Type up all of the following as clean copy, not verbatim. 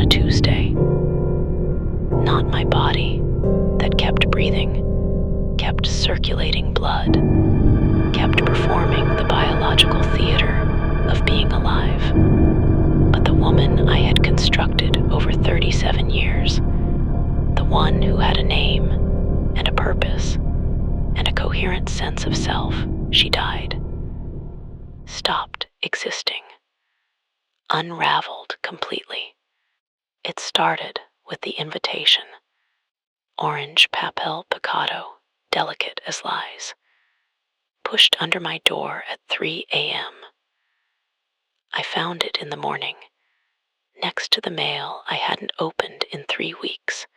on a Tuesday. Not my body that kept breathing, kept circulating blood, kept performing the biological theater of being alive, but the woman I had constructed over 37 years, the one who had a name and a purpose and a coherent sense of self. She died, stopped existing, unraveled completely. It started with the invitation, orange papel picado, delicate as lies, pushed under my door at 3 a.m. I found it in the morning, next to the mail I hadn't opened in 3 weeks,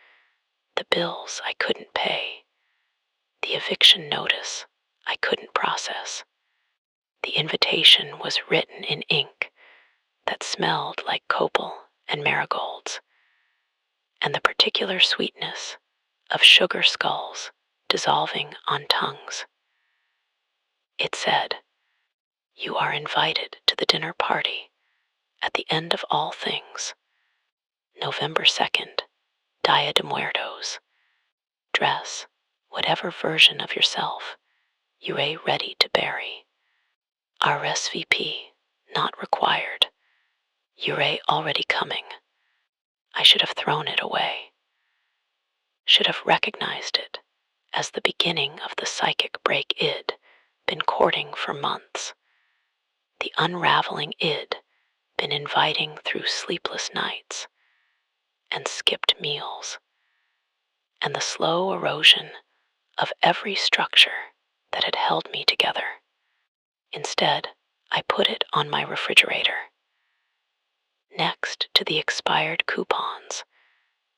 the bills I couldn't pay, the eviction notice I couldn't process. The invitation was written in ink that smelled like copal and marigolds, and the particular sweetness of sugar skulls dissolving on tongues. It said, "You are invited to the dinner party at the end of all things, November 2nd, Día de Muertos. Dress whatever version of yourself you are ready to bury. RSVP not required. You're already coming." I should have thrown it away. Should have recognized it as the beginning of the psychic break id been courting for months. The unraveling id been inviting through sleepless nights and skipped meals, and the slow erosion of every structure that had held me together. Instead, I put it on my refrigerator, next to the expired coupons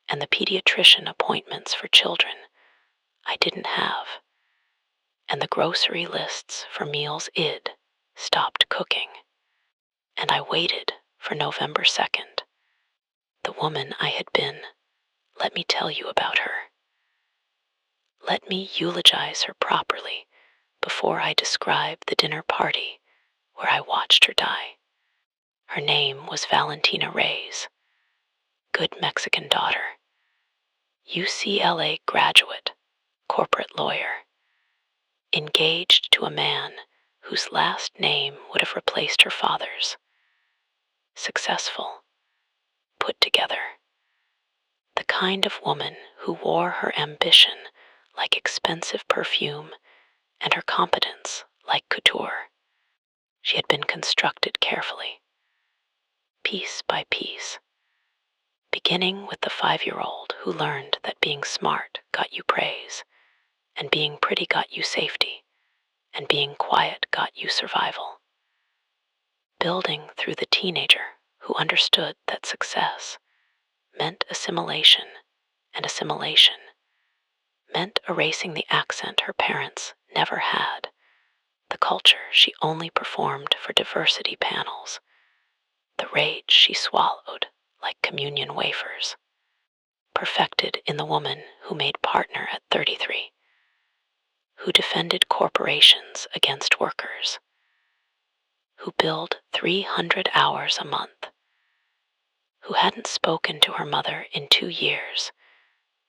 and the pediatrician appointments for children I didn't have, and the grocery lists for meals id stopped cooking, and I waited for November 2nd. The woman I had been, let me tell you about her. Let me eulogize her properly before I describe the dinner party where I watched her die. Her name was Valentina Reyes, good Mexican daughter, UCLA graduate, corporate lawyer, engaged to a man whose last name would have replaced her father's. Successful, put together. The kind of woman who wore her ambition like expensive perfume and her competence like couture. She had been constructed carefully, piece by piece, beginning with the 5-year-old who learned that being smart got you praise, and being pretty got you safety, and being quiet got you survival. Building through the teenager who understood that success meant assimilation, and assimilation meant erasing the accent her parents never had, the culture she only performed for diversity panels, the rage she swallowed like communion wafers, perfected in the woman who made partner at 33, who defended corporations against workers, who billed 300 hours a month, who hadn't spoken to her mother in 2 years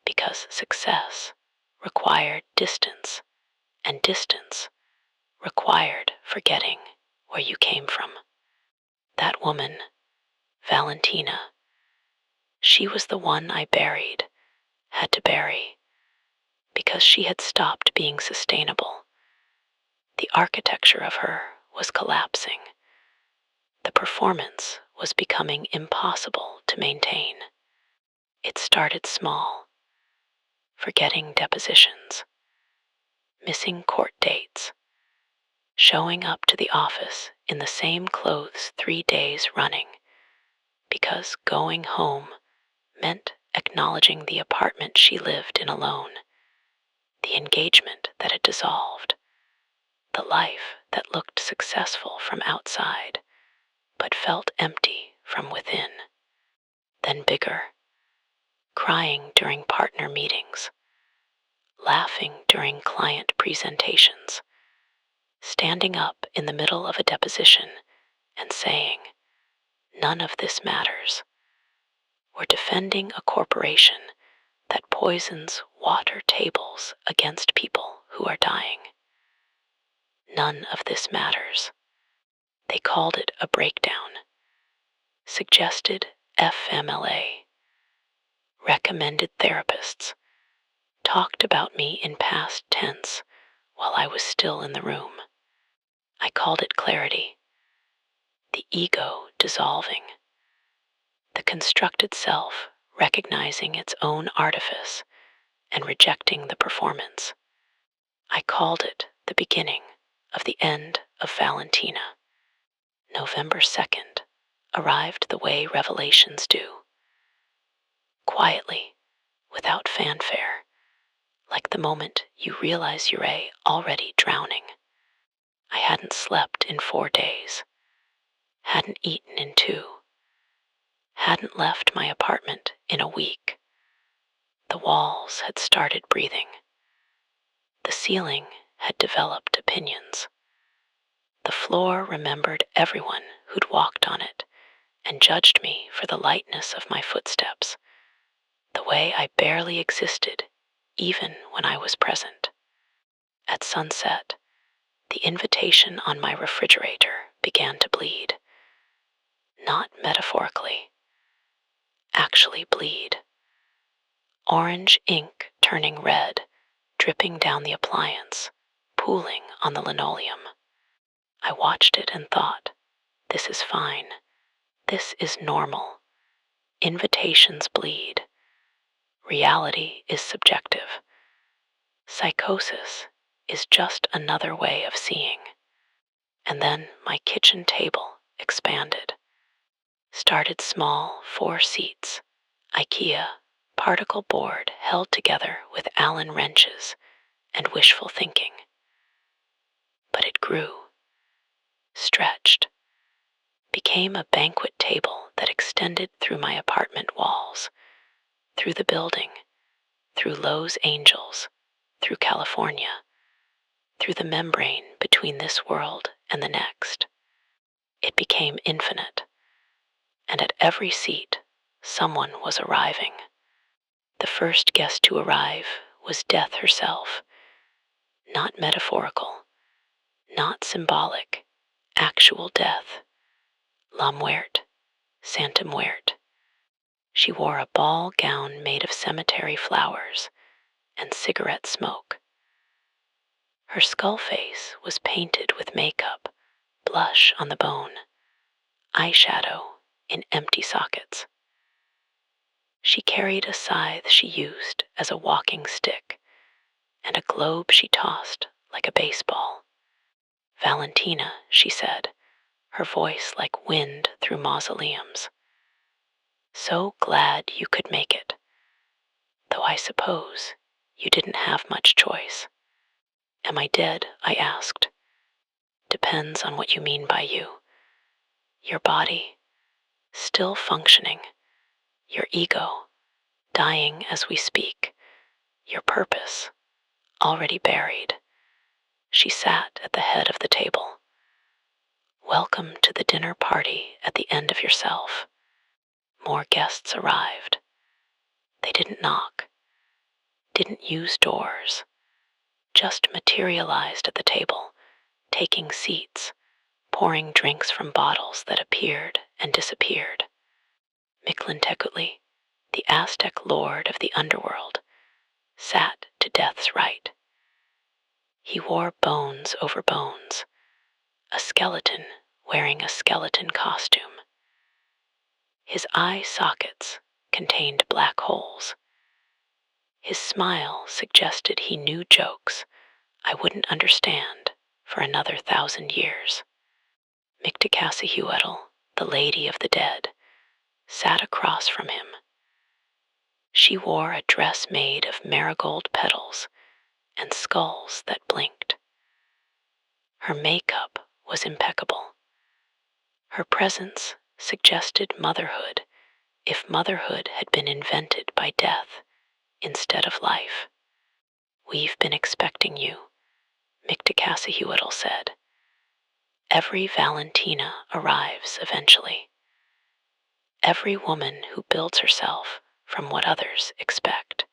because success required distance, and distance required forgetting where you came from. That woman, Valentina, she was the one I buried, had to bury, because she had stopped being sustainable. The architecture of her was collapsing. The performance was becoming impossible to maintain. It started small, forgetting depositions, missing court dates, showing up to the office in the same clothes 3 days running, because going home meant acknowledging the apartment she lived in alone, the engagement that had dissolved, the life that looked successful from outside, but felt empty from within. Then bigger, crying during partner meetings, laughing during client presentations, standing up in the middle of a deposition and saying, "None of this matters. were defending a corporation that poisons water tables against people who are dying. None of this matters. They called it a breakdown, suggested FMLA, recommended therapists, talked about me in past tense while I was still in the room. I called it clarity, the ego dissolving, the constructed self recognizing its own artifice and rejecting the performance. I called it the beginning of the end of Valentina. November 2nd arrived the way revelations do. Quietly, without fanfare, like the moment you realize you're already drowning. I hadn't slept in 4 days, hadn't eaten in 2, hadn't left my apartment in a week. The walls had started breathing. The ceiling had developed opinions. The floor remembered everyone who'd walked on it and judged me for the lightness of my footsteps, the way I barely existed even when I was present. At sunset, the invitation on my refrigerator began to bleed. Not metaphorically, actually bleed. Orange ink turning red, dripping down the appliance, pooling on the linoleum. I watched it and thought, this is fine. This is normal. Invitations bleed. Reality is subjective. Psychosis is just another way of seeing. And then my kitchen table expanded. Started small, 4 seats, IKEA, particle board held together with Allen wrenches and wishful thinking. But it grew, stretched, became a banquet table that extended through my apartment walls, through the building, through Lowe's Angels, through California, through the membrane between this world and the next. It became infinite, and at every seat, someone was arriving. The first guest to arrive was death herself, not metaphorical, not symbolic, actual death. La Muerte, Santa Muerte. She wore a ball gown made of cemetery flowers and cigarette smoke. Her skull face was painted with makeup, blush on the bone, eyeshadow in empty sockets. She carried a scythe she used as a walking stick and a globe she tossed like a baseball. Valentina, she said, her voice like wind through mausoleums. So glad you could make it, though I suppose you didn't have much choice. Am I dead? I asked. Depends on what you mean by you. Your body, still functioning. Your ego, dying as we speak. Your purpose, already buried. She sat at the head of the table. Welcome to the dinner party at the end of yourself. More guests arrived. They didn't knock, didn't use doors, just materialized at the table, taking seats, pouring drinks from bottles that appeared and disappeared. Mictlantecutli, the Aztec lord of the underworld, sat to death's right. He wore bones over bones, a skeleton wearing a skeleton costume. His eye sockets contained black holes. His smile suggested he knew jokes I wouldn't understand for another 1,000 years. Mictacasihuetl, the lady of the dead, sat across from him. She wore a dress made of marigold petals and skulls that blinked. Her makeup was impeccable. Her presence suggested motherhood if motherhood had been invented by death instead of life. We've been expecting you, Mictacasihuetl said. Every Valentina arrives eventually. every woman who builds herself from what others expect,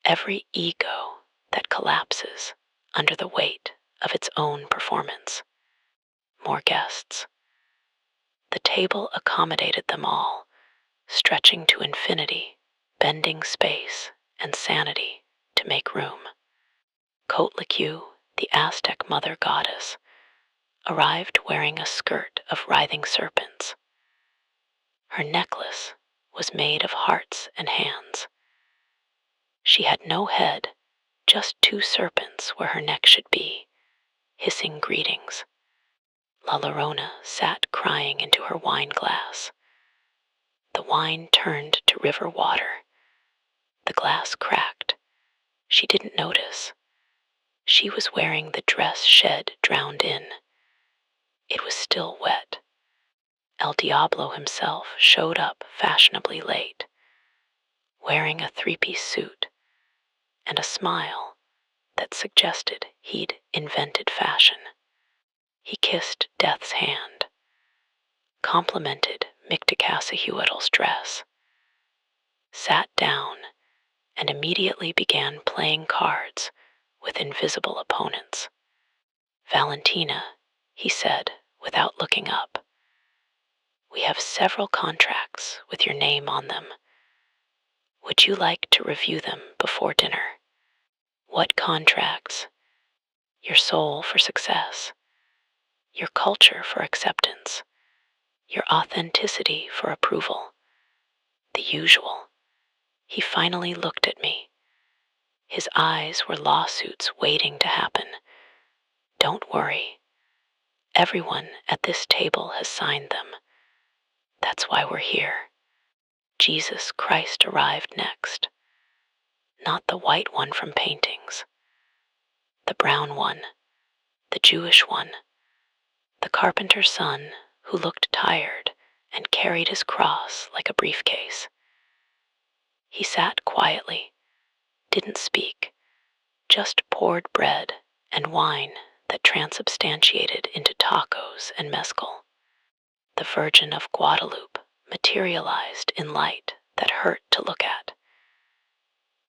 every ego that collapses under the weight of its own performance. More guests. The table accommodated them all, stretching to infinity, bending space and sanity to make room. Kotlikue, the Aztec mother goddess, arrived wearing a skirt of writhing serpents. Her necklace was made of hearts and hands. She had no head, just two serpents where her neck should be, hissing greetings. La Llorona sat crying into her wine glass. The wine turned to river water. The glass cracked. She didn't notice. She was wearing the dress shed drowned in. It was still wet. El Diablo himself showed up fashionably late, wearing a three-piece suit and a smile that suggested he'd invented fashion. He kissed Death's hand, complimented Mictacassahuatl's dress, sat down, and immediately began playing cards with invisible opponents. Valentina, he said without looking up, we have several contracts with your name on them. Would you like to review them before dinner? What contracts? Your soul for success, your culture for acceptance, your authenticity for approval. The usual. He finally looked at me. His eyes were lawsuits waiting to happen. Don't worry. Everyone at this table has signed them. That's why we're here. Jesus Christ arrived next. Not the white one from paintings. The brown one. The Jewish one. The carpenter's son who looked tired and carried his cross like a briefcase. He sat quietly, didn't speak, just poured bread and wine that transubstantiated into tacos and mezcal. The Virgin of Guadalupe materialized in light that hurt to look at.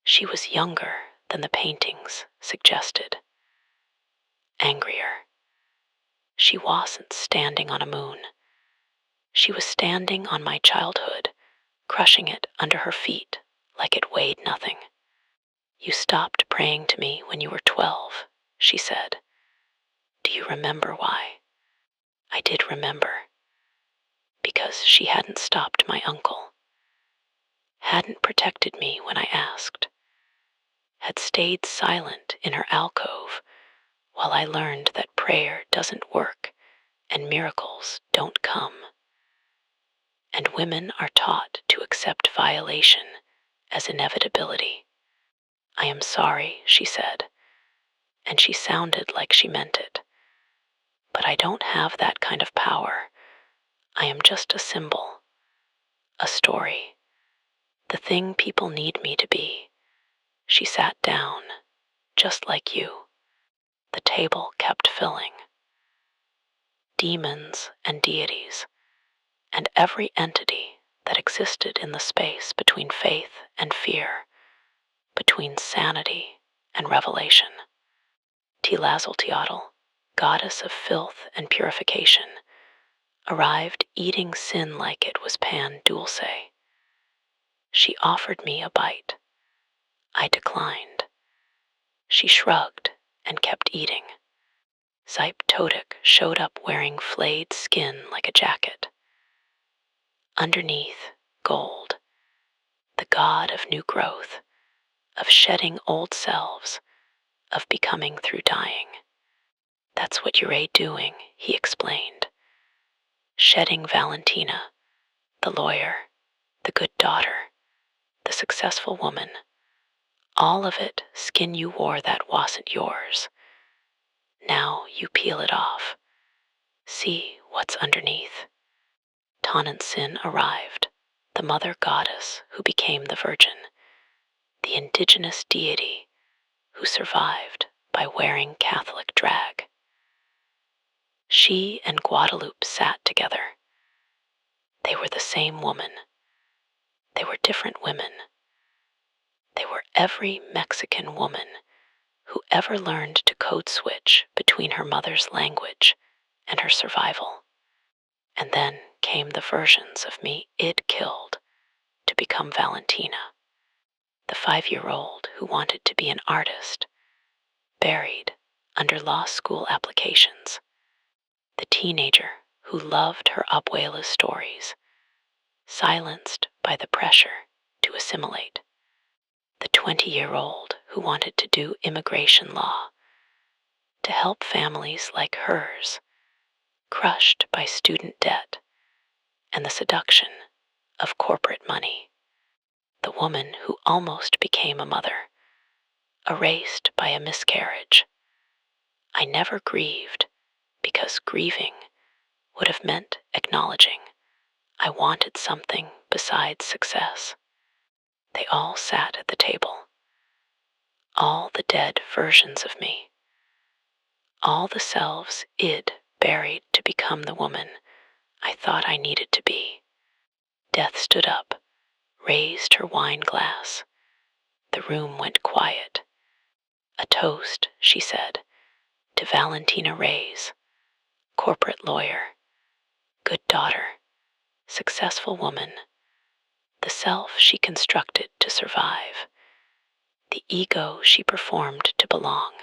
She was younger than the paintings suggested. Angrier. She wasn't standing on a moon. She was standing on my childhood, crushing it under her feet like it weighed nothing. You stopped praying to me when you were 12, she said. Do you remember why? I did remember. Because she hadn't stopped my uncle. Hadn't protected me when I asked. Had stayed silent in her alcove while I learned that prayer doesn't work and miracles don't come. And women are taught to accept violation as inevitability. I am sorry, she said, and she sounded like she meant it. But I don't have that kind of power. I am just a symbol, a story, the thing people need me to be. She sat down, just like you. The table kept filling. Demons and deities, and every entity that existed in the space between faith and fear, between sanity and revelation. Tlazolteotl, goddess of filth and purification, arrived eating sin like it was pan dulce. She offered me a bite. I declined. She shrugged and kept eating. Zyp Todik showed up wearing flayed skin like a jacket. Underneath, gold, the god of new growth, of shedding old selves, of becoming through dying. That's what you're doing, he explained. Shedding Valentina, the lawyer, the good daughter, the successful woman, all of it skin you wore that wasn't yours. Now you peel it off. See what's underneath. Tonantzin arrived, the mother goddess who became the Virgin, the indigenous deity who survived by wearing Catholic drag. She and Guadalupe sat together. They They were the same woman. They were different women. They were every Mexican woman who ever learned to code switch between her mother's language and her survival. And then came the versions of me id killed to become Valentina, the 5-year-old who wanted to be an artist, buried under law school applications, the teenager who loved her abuela's stories, silenced by the pressure to assimilate, the 20-year-old who wanted to do immigration law, to help families like hers, crushed by student debt and the seduction of corporate money, the woman who almost became a mother, erased by a miscarriage. I never grieved because grieving would have meant acknowledging I wanted something besides success. They all sat at the table, all the dead versions of me, all the selves id buried to become the woman I thought I needed to be. Death stood up, raised her wine glass. The room went quiet. A toast, she said, to Valentina Reyes, corporate lawyer, good daughter, successful woman, the self she constructed to survive, the ego she performed to belong,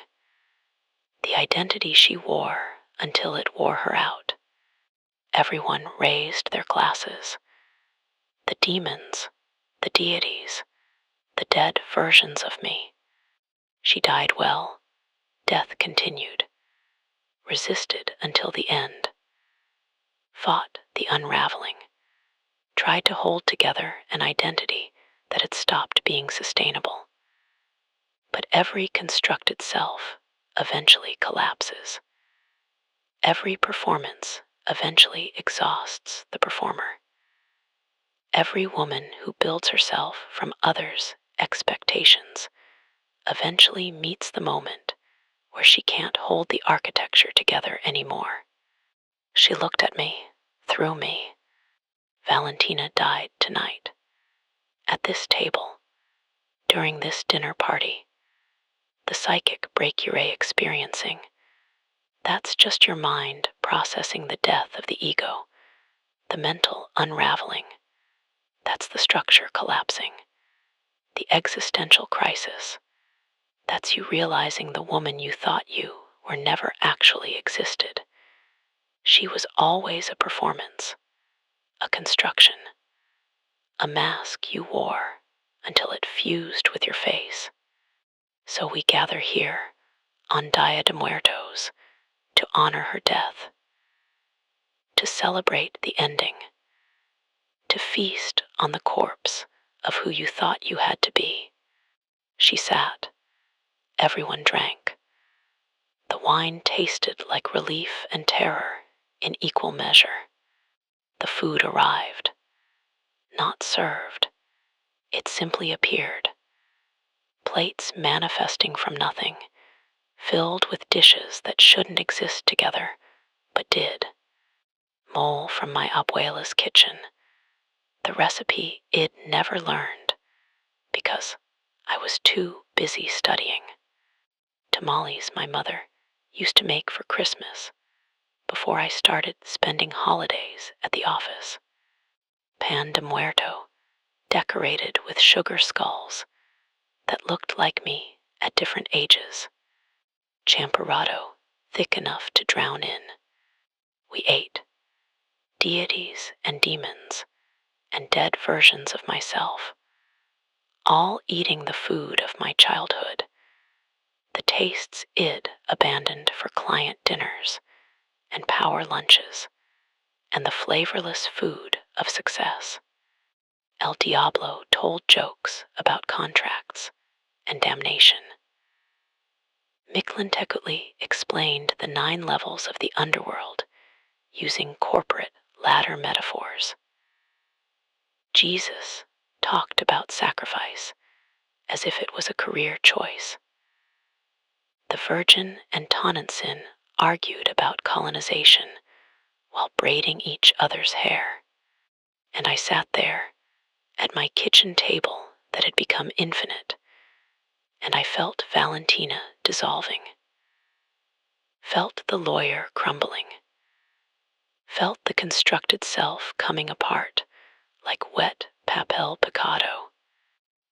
the identity she wore until it wore her out. Everyone raised their glasses. The demons, the deities, the dead versions of me. She died well. Death continued, resisted until the end, fought the unraveling, tried to hold together an identity that had stopped being sustainable. But every constructed self eventually collapses. Every performance eventually exhausts the performer. Every woman who builds herself from others' expectations eventually meets the moment where she can't hold the architecture together anymore. She looked at me, through me. Valentina died tonight. At this table, during this dinner party, the psychic break you're experiencing, that's just your mind processing the death of the ego, the mental unraveling. That's the structure collapsing. The existential crisis, that's you realizing the woman you thought you were never actually existed. She was always a performance, a construction, a mask you wore until it fused with your face. So we gather here on Dia de Muertos to honor her death, to celebrate the ending, to feast on the corpse of who you thought you had to be. She sat. Everyone drank. The wine tasted like relief and terror in equal measure. The food arrived, not served. It simply appeared. Plates manifesting from nothing, filled with dishes that shouldn't exist together, but did. Mole from my abuela's kitchen, the recipe it never learned, because I was too busy studying. Tamales my mother used to make for Christmas before I started spending holidays at the office. Pan de Muerto, decorated with sugar skulls that looked like me at different ages. Champurrado, thick enough to drown in. We ate. Deities and demons and dead versions of myself, all eating the food of my childhood, the tastes id abandoned for client dinners and power lunches, and the flavorless food of success. El Diablo told jokes about contracts and damnation. Mictlantecutli explained the 9 levels of the underworld using corporate ladder metaphors. Jesus talked about sacrifice as if it was a career choice. The Virgin and Tonantzin argued about colonization while braiding each other's hair. And I sat there at my kitchen table that had become infinite, and I felt Valentina dissolving, felt the lawyer crumbling, felt the constructed self coming apart like wet papel picado.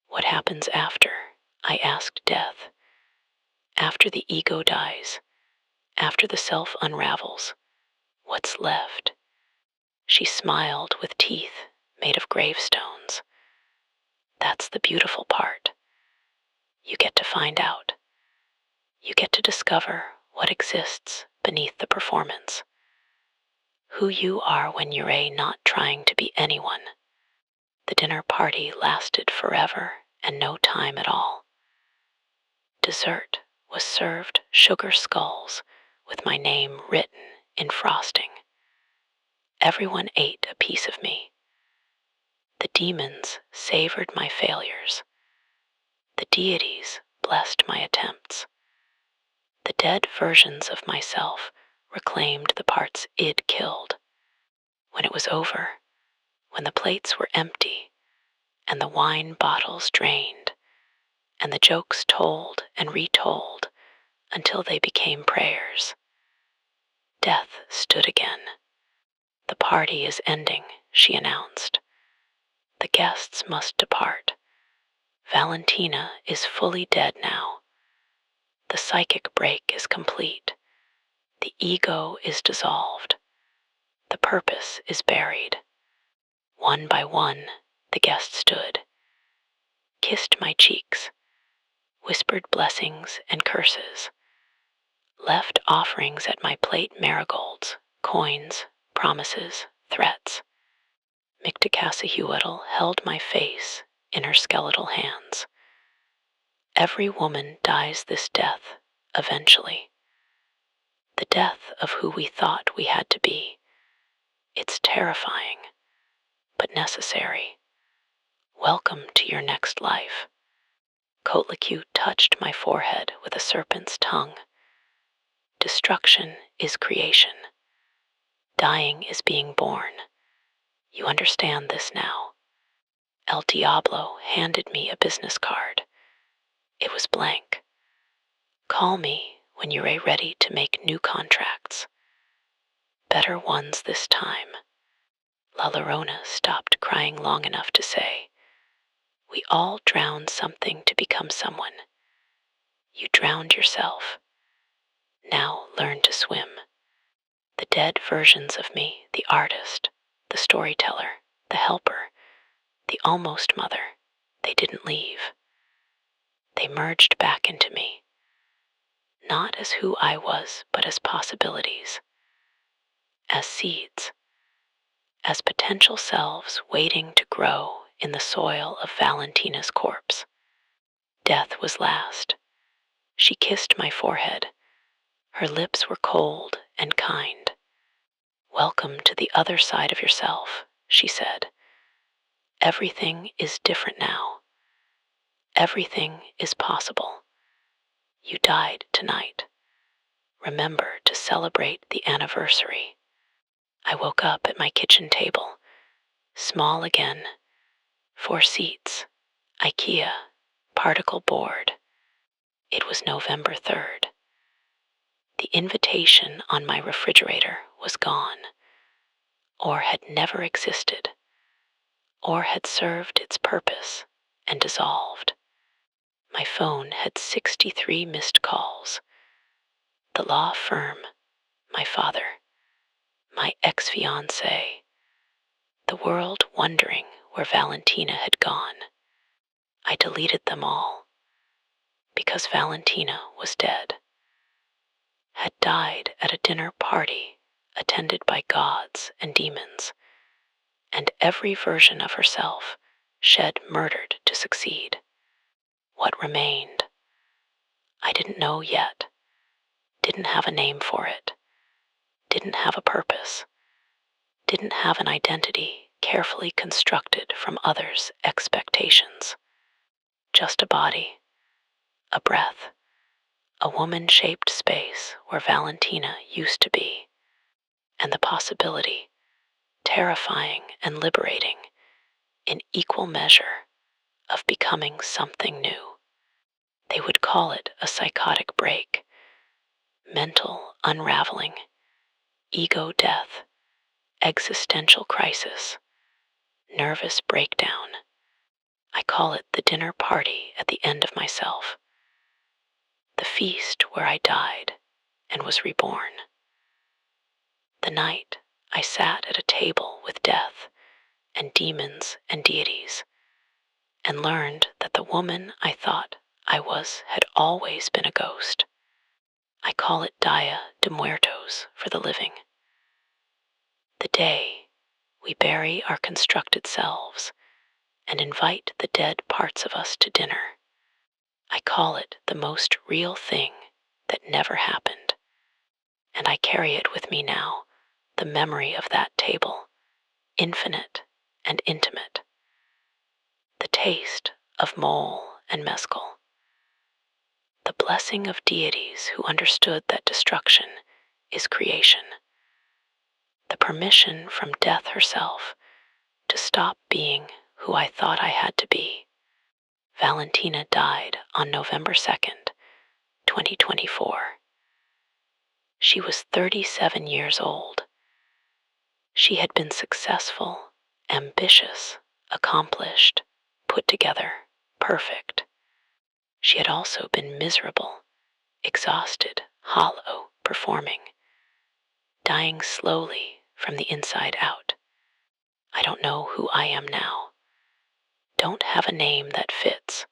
What happens after? I asked death. After the ego dies, after the self unravels, what's left? She smiled with teeth made of gravestones. That's the beautiful part. You get to find out. You get to discover what exists beneath the performance. Who you are when you're not trying to be anyone. The dinner party lasted forever and no time at all. Dessert was served sugar skulls with my name written in frosting. Everyone ate a piece of me. The demons savored my failures. The deities blessed my attempts. The dead versions of myself reclaimed the parts id killed. When it was over, when the plates were empty, and the wine bottles drained, and the jokes told and retold until they became prayers, death stood again. The party is ending, she announced. The guests must depart. Valentina is fully dead now. The psychic break is complete. The ego is dissolved. The purpose is buried. One by one, the guests stood, kissed my cheeks, whispered blessings and curses, left offerings at my plate, marigolds, coins, promises, threats. Mictacassahuatl held my face in her skeletal hands. Every woman dies this death, eventually. The death of who we thought we had to be. It's terrifying, but necessary. Welcome to your next life. Kotlikute touched my forehead with a serpent's tongue. Destruction is creation. Dying is being born. You understand this now. El Diablo handed me a business card. It was blank. Call me when you're ready to make new contracts. Better ones this time. La Llorona stopped crying long enough to say, we all drown something to become someone. You drowned yourself. Now learn to swim. The dead versions of me, the artist, the storyteller, the helper, the almost mother, they didn't leave. They merged back into me, not as who I was, but as possibilities, as seeds, as potential selves waiting to grow in the soil of Valentina's corpse. Death was last. She kissed my forehead. Her lips were cold and kind. Welcome to the other side of yourself, she said. Everything is different now. Everything is possible. You died tonight. Remember to celebrate the anniversary. I woke up at my kitchen table, small again, 4 seats, IKEA, particle board. It was November 3rd. The invitation on my refrigerator was gone, or had never existed, or had served its purpose and dissolved. My phone had 63 missed calls. The law firm, my father, my ex-fiancé, the world wondering where Valentina had gone. I deleted them all, because Valentina was dead, had died at a dinner party attended by gods and demons, and every version of herself shed murdered to succeed. What remained? I didn't know yet, didn't have a name for it, didn't have a purpose, didn't have an identity carefully constructed from others' expectations. Just a body, a breath, a woman-shaped space where Valentina used to be, and the possibility terrifying and liberating in equal measure of becoming something new. They would call it a psychotic break, mental unraveling, ego death, existential crisis, nervous breakdown. I call it the dinner party at the end of myself, the feast where I died and was reborn. The night I sat at a table with death and demons and deities, and learned that the woman I thought I was had always been a ghost. I call it Dia de Muertos for the living. The day we bury our constructed selves and invite the dead parts of us to dinner. I call it the most real thing that never happened, and I carry it with me now, the memory of that table, infinite and intimate, the taste of mole and mescal, the blessing of deities who understood that destruction is creation, the permission from death herself to stop being who I thought I had to be. Valentina died on November 2nd, 2024. She was 37 years old. She had been successful, ambitious, accomplished, put together, perfect. She had also been miserable, exhausted, hollow, performing, dying slowly from the inside out. I don't know who I am now. Don't have a name that fits.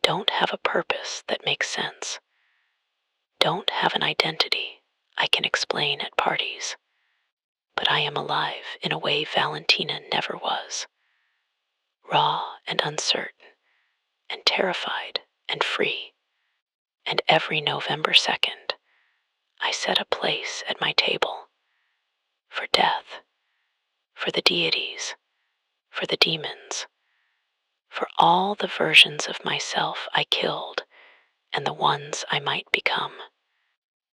Don't have a purpose that makes sense. Don't have an identity I can explain at parties. But I am alive in a way Valentina never was. Raw and uncertain, and terrified and free. And every November 2nd, I set a place at my table for death, for the deities, for the demons, for all the versions of myself I killed and the ones I might become.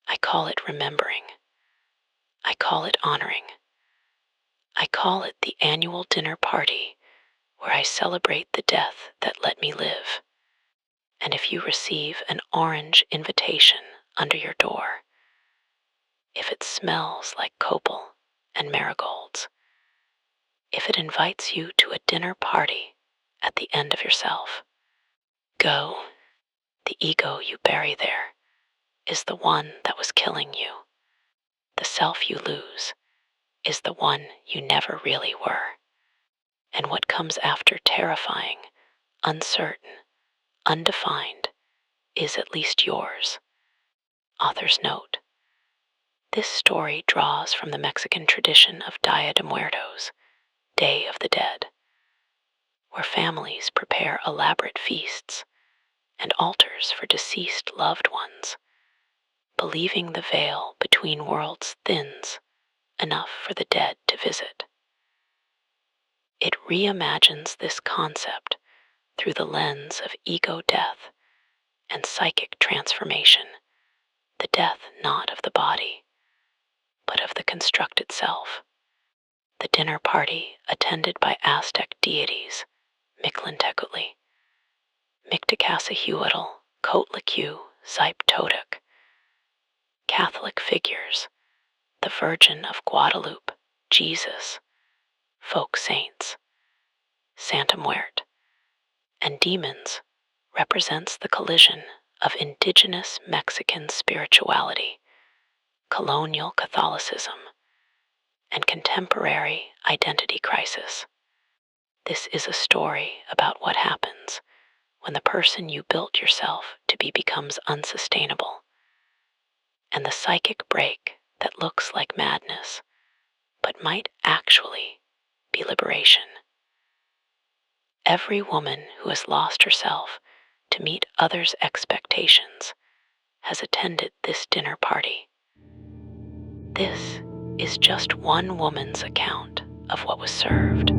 I call it remembering. I call it honoring. I call it the annual dinner party where I celebrate the death that let me live. And if you receive an orange invitation under your door, if it smells like copal and marigolds, if it invites you to a dinner party at the end of yourself, go. The ego you bury there is the one that was killing you. The self you lose is the one you never really were. And what comes after terrifying, uncertain, undefined, is at least yours. Author's note. This story draws from the Mexican tradition of Dia de Muertos, Day of the Dead, where families prepare elaborate feasts and altars for deceased loved ones, believing the veil between worlds thins enough for the dead to visit. It reimagines this concept through the lens of ego death and psychic transformation, the death not of the body, but of the constructed self. The dinner party, attended by Aztec deities, Mictlantecutli, Mictacassahuatl, Coatlicue, Ziptotic, Catholic figures, the Virgin of Guadalupe, Jesus, folk saints, Santa Muerte, and demons represents the collision of indigenous Mexican spirituality, colonial Catholicism, and contemporary identity crisis. This is a story about what happens when the person you built yourself to be becomes unsustainable, and the psychic break that looks like madness, but might actually be liberation. Every woman who has lost herself to meet others' expectations has attended this dinner party. This is just one woman's account of what was served.